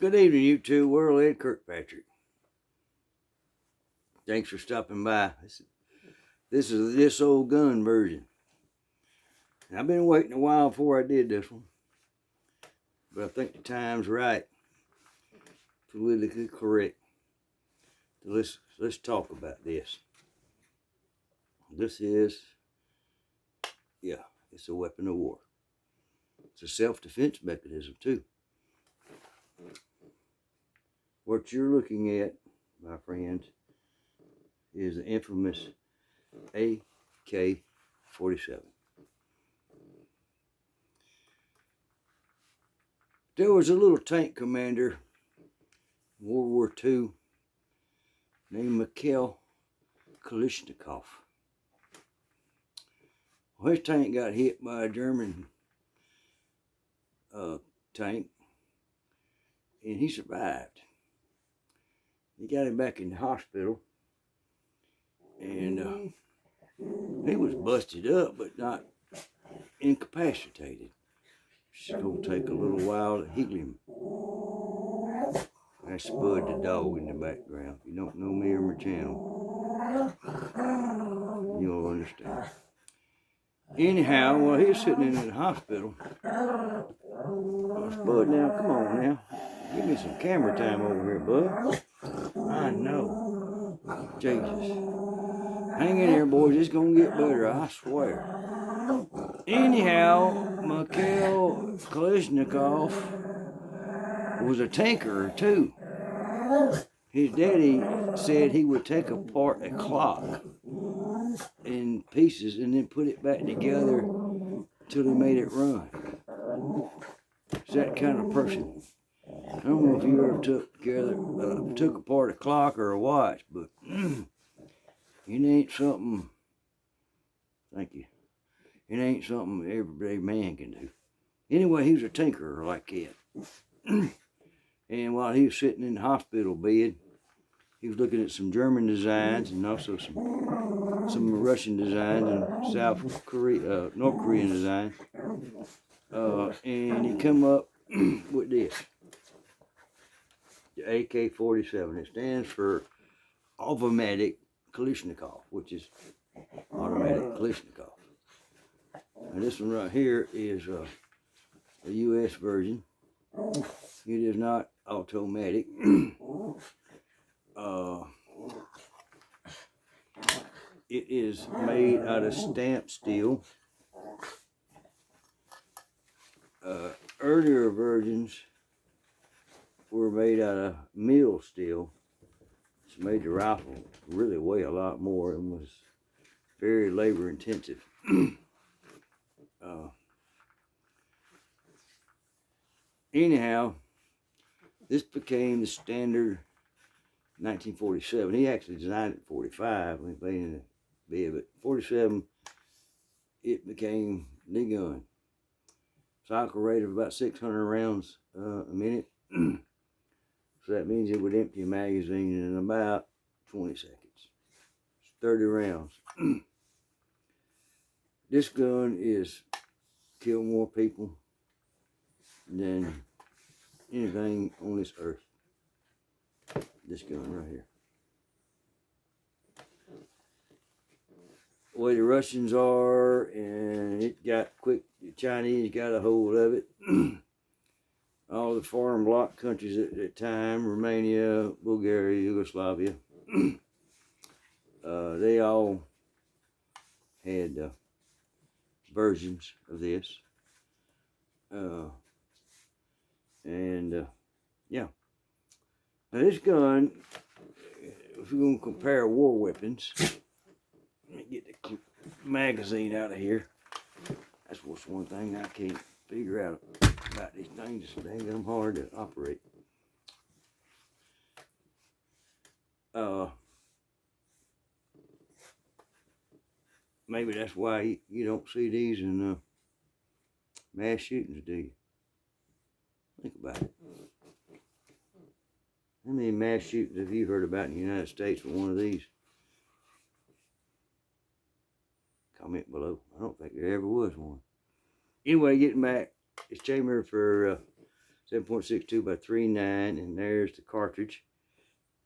Good evening, you two. We're Ed Kirkpatrick. Thanks for stopping by. This is this Ole Gun version. I've been waiting a while before I did this one, but I think the time's right, politically correct. So let's talk about this. This is, it's a weapon of war. It's a self-defense mechanism too. What you're looking at, my friends, is the infamous AK-47. There was a little tank commander in World War II named Mikhail Kalashnikov. Well, his tank got hit by a German tank, and he survived. He got him back in the hospital, and he was busted up, but not incapacitated. It's going to take a little while to heal him. That's Spud the dog in the background. If you don't know me or my channel, you'll understand. Anyhow, while he was sitting in the hospital, Spud, now, come on now. Give me some camera time over here, bud. I know. Jesus. Hang in there, boys. It's going to get better, I swear. Anyhow, Mikhail Kalashnikov was a tinkerer, too. His daddy said he would take apart a clock in pieces and then put it back together until he made it run. It's that kind of person. I don't know if you ever took apart a clock or a watch, but it ain't something. Thank you. It ain't something everyday man can do. Anyway, he was a tinkerer like that. And while he was sitting in the hospital bed, he was looking at some German designs and also some Russian designs and North Korean designs. And he come up with this, the AK-47. It stands for Automatic Kalashnikov, which is automatic Kalashnikov. And this one right here is a U.S. version. It is not automatic. It is made out of stamped steel. Earlier versions were made out of mill steel. It's made the rifle really weigh a lot more and was very labor intensive. Anyhow, this became the standard 1947. He actually designed it in 45 when he played in the bed, but 47, it became the gun. Cycle rate of about 600 rounds a minute. So that means it would empty a magazine in about 20 seconds. It's 30 rounds. This gun is kill more people than anything on this earth. This gun right here. The way the Russians are, and it got quick, the Chinese got a hold of it. All the foreign bloc countries at that time, Romania, Bulgaria, Yugoslavia, they all had versions of this. Yeah. Now this gun, if you're going to compare war weapons, let me get the magazine out of here. That's what's one thing I can't figure out about these things. It's dang hard to operate. Maybe that's why you don't see these in mass shootings, do you? Think about it. How many mass shootings have you heard about in the United States with one of these? Comment below. I don't think there ever was one. Anyway, getting back, it's chambered for 7.62 by 3.9, and there's the cartridge.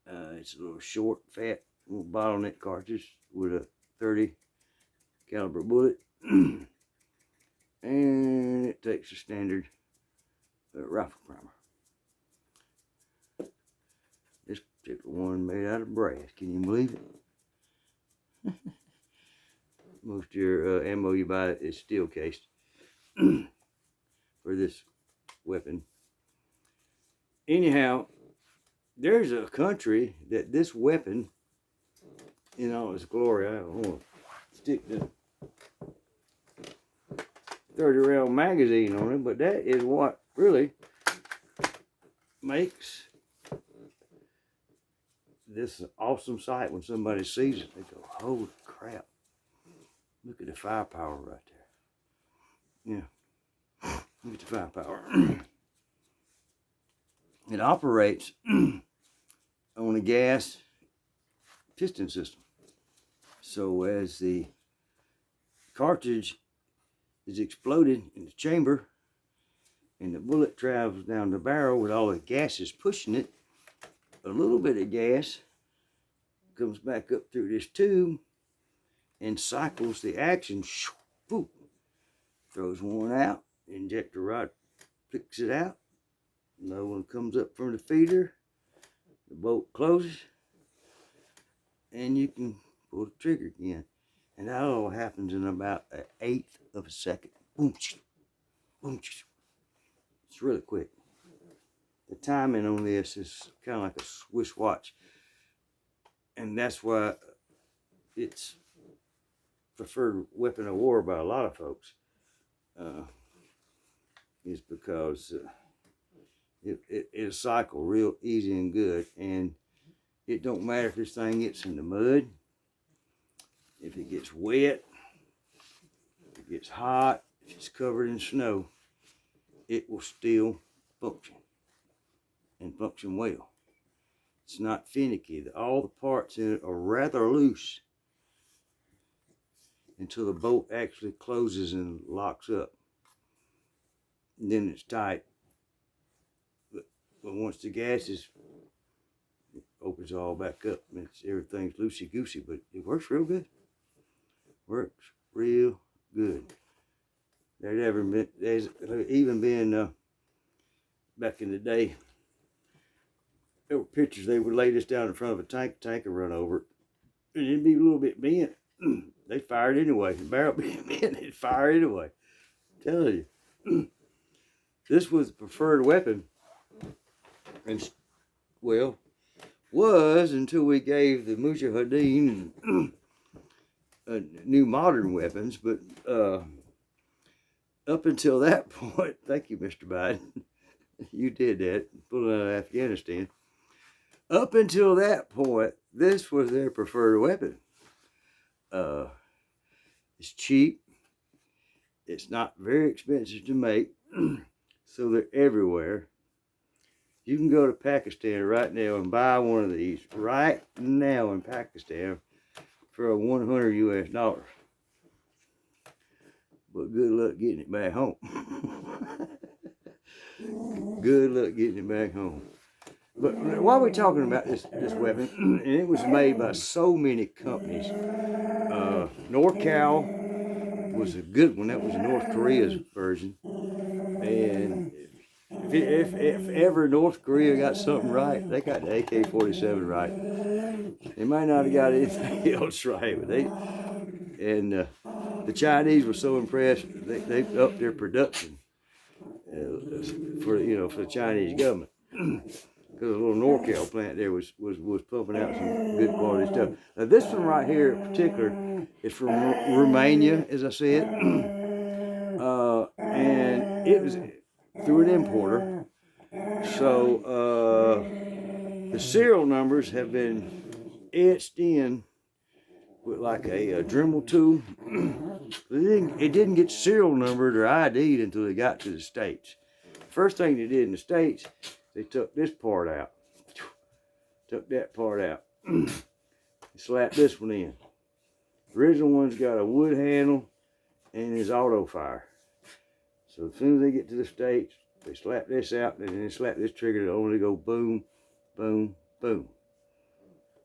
It's a little short, fat, little bottleneck cartridge with a 30 caliber bullet, and it takes a standard rifle primer. This particular one made out of brass. Can you believe it? Most of your ammo you buy is steel cased for this weapon. Anyhow, there's a country that this weapon, in all its glory, I don't want to stick the 30-round magazine on it, but that is what really makes this an awesome sight. When somebody sees it, they go, holy crap, look at the firepower right there. Yeah, look at the firepower. It operates on a gas piston system. So as the cartridge is exploded in the chamber and the bullet travels down the barrel with all the gases pushing it, a little bit of gas comes back up through this tube and cycles the action. Boom, throws one out, the injector rod picks it out, another one comes up from the feeder, the bolt closes, and you can pull the trigger again. And that all happens in about 1/8 of a second. Boom, boom. It's really quick. The timing on this is kind of like a Swiss watch. And that's why it's preferred weapon of war by a lot of folks. Is because it'll cycle real easy and good. And it don't matter if this thing gets in the mud, if it gets wet, if it gets hot, if it's covered in snow, it will still function and function well. It's not finicky. All the parts in it are rather loose until the bolt actually closes and locks up. And then it's tight. But once the gas is, it opens all back up. Everything's loosey-goosey, but it works real good. Works real good. There's even been back in the day, there were pictures they would lay this down in front of a tank and run over it, and it'd be a little bit bent. They fired anyway. The barrel being bent, they'd fire anyway. I'm telling you, this was the preferred weapon, and well, was until we gave the Mujahideen new modern weapons, but up until that point, thank you, Mr. Biden, you did that, pulled out of Afghanistan. Up until that point, this was their preferred weapon. It's cheap. It's not very expensive to make, so they're everywhere. You can go to Pakistan right now and buy one of these right now in Pakistan for $100 US. But good luck getting it back home. Good luck getting it back home. But while we're talking about this weapon, and it was made by so many companies. NorCal was a good one. That was North Korea's version. And if ever North Korea got something right, they got the AK-47 right. They might not have got anything else right, but the Chinese were so impressed they upped their production for the Chinese government. Because a little NorCal plant there was pumping out some good quality stuff. Now this one right here in particular is from Romania, as I said, and it was through an importer. So the serial numbers have been etched in with like a Dremel tool. It didn't get serial numbered or ID'd until they got to the States. First thing they did in the States, they took this part out, took that part out, and slapped this one in. The original one's got a wood handle and is auto fire. So as soon as they get to the States, They slap this out, and then they slap this trigger, it'll only go boom, boom, boom.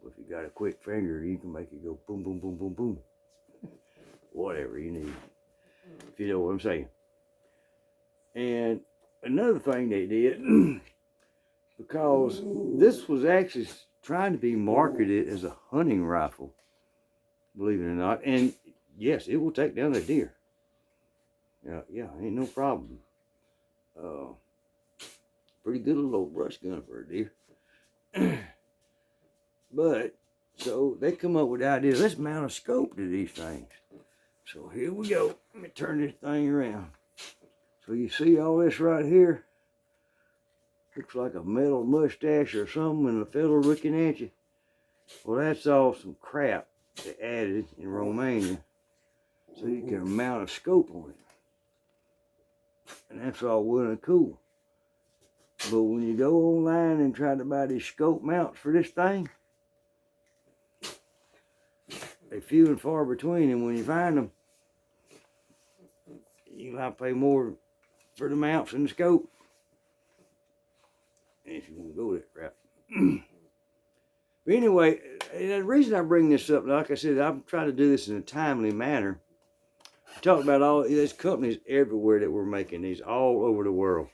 If you got a quick finger, you can make it go boom, boom, boom, boom, boom. Whatever you need, if you know what I'm saying. And another thing they did, because this was actually trying to be marketed as a hunting rifle, believe it or not. And yes, it will take down a deer. Yeah, ain't no problem. Pretty good little brush gun for a deer. But, so they come up with the idea, let's mount a scope to these things. So here we go. Let me turn this thing around. So you see all this right here? Looks like a metal mustache or something and a fellow looking at you. Well, that's all some crap they added in Romania so you can mount a scope on it. And that's all well and cool. But when you go online and try to buy these scope mounts for this thing, they're few and far between, and when you find them, you might pay more for the mounts and the scope. If you want to go that route. But anyway, the reason I bring this up, like I said, I'm trying to do this in a timely manner. Talk about all these companies everywhere that were making these all over the world.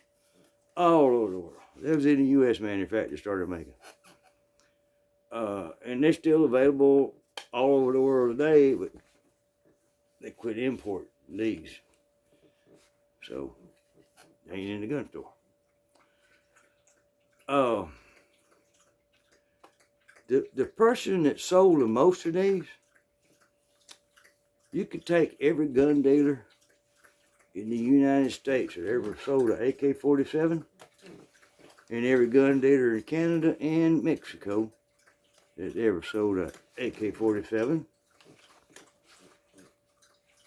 All over the world. There was any U.S. manufacturer started making. And they're still available all over the world today, but they quit importing these. So, they ain't in the gun store. The person that sold the most of these, you could take every gun dealer in the United States that ever sold an AK-47 and every gun dealer in Canada and Mexico that ever sold an AK-47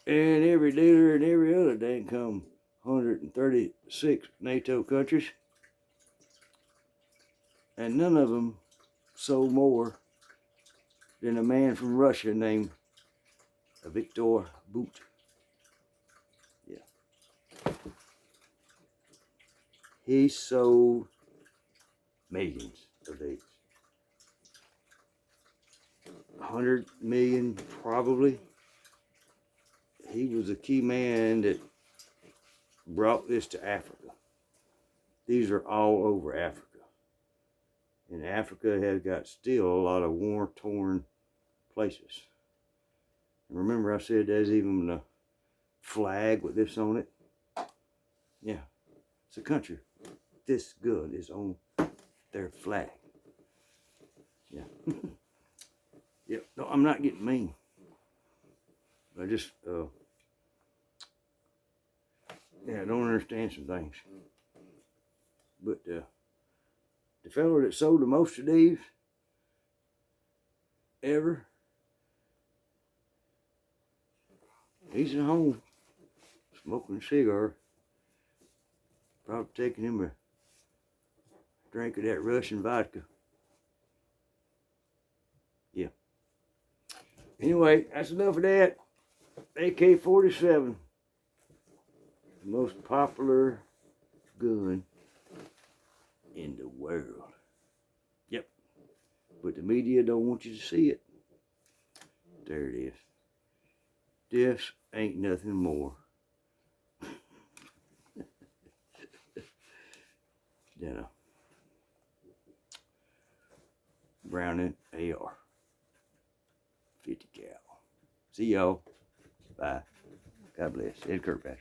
and every dealer in every other dang come 136 NATO countries, and none of them sold more than a man from Russia named Victor Boot. Yeah. He sold millions of these. 100 million probably. He was a key man that brought this to Africa. These are all over Africa. And Africa has got still a lot of war-torn places. And remember I said there's even a flag with this on it? Yeah, it's a country. This gun is on their flag. Yeah. Yeah, no, I'm not getting mean. I just, I don't understand some things. But, the fellow that sold the most of these ever, he's at home smoking a cigar, probably taking him a drink of that Russian vodka. Yeah. Anyway, that's enough of that. AK-47, the most popular gun in the world. Yep. But the media don't want you to see it. There it is. This ain't nothing more than a Browning AR 50 cal. See y'all. Bye. God bless. Ed Kirkpatrick.